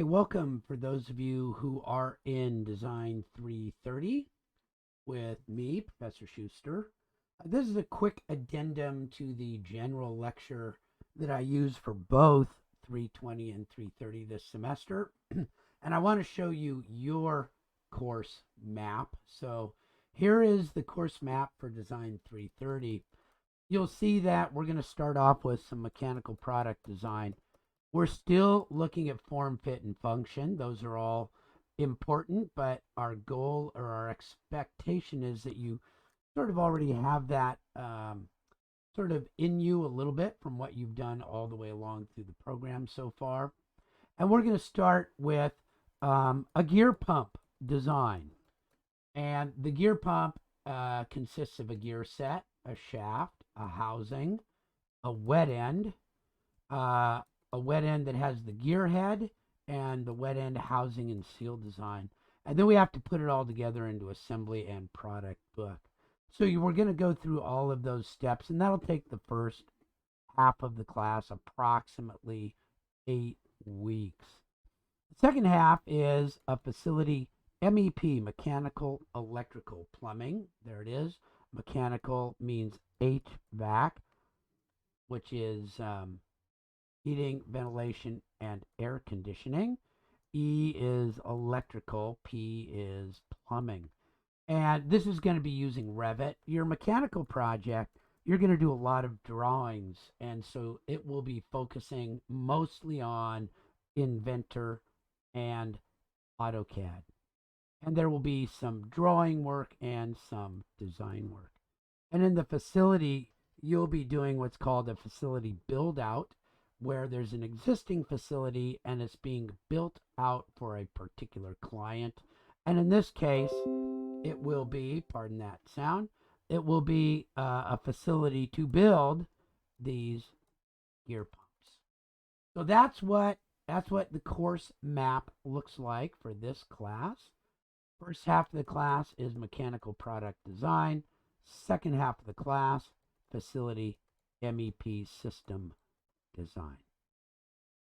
Okay, welcome for those of you who are in Design 330 with me, Professor Schuster. This is a quick addendum to the general lecture that I use for both 320 and 330 this semester. And I want to show you your course map. So here is the course map for Design 330. You'll see that we're going to start off with some mechanical product design. We're still looking at form, fit, and function. Those are all important, but our goal or our expectation is that you sort of already have that sort of in you a little bit from what you've done all the way along through the program so far. And we're going to start with a gear pump design. And the gear pump consists of a gear set, a shaft, a housing, a wet end, that has the gear head and the wet end housing and seal design. And then we have to put it all together into assembly and product book. So we're going to go through all of those steps, and that'll take the first half of the class, approximately 8 weeks. The second half is a facility MEP, mechanical, electrical, plumbing. There it is. Mechanical means HVAC, which is heating, ventilation, and air conditioning. E is electrical. P is plumbing. And this is going to be using Revit. Your mechanical project, you're going to do a lot of drawings. And so it will be focusing mostly on Inventor and AutoCAD. And there will be some drawing work and some design work. And in the facility, you'll be doing what's called a facility build out, where there's an existing facility and it's being built out for a particular client. And in this case, it will be, pardon that sound, it will be a facility to build these gear pumps. So that's what the course map looks like for this class. First half of the class is mechanical product design. Second half of the class, facility MEP system design.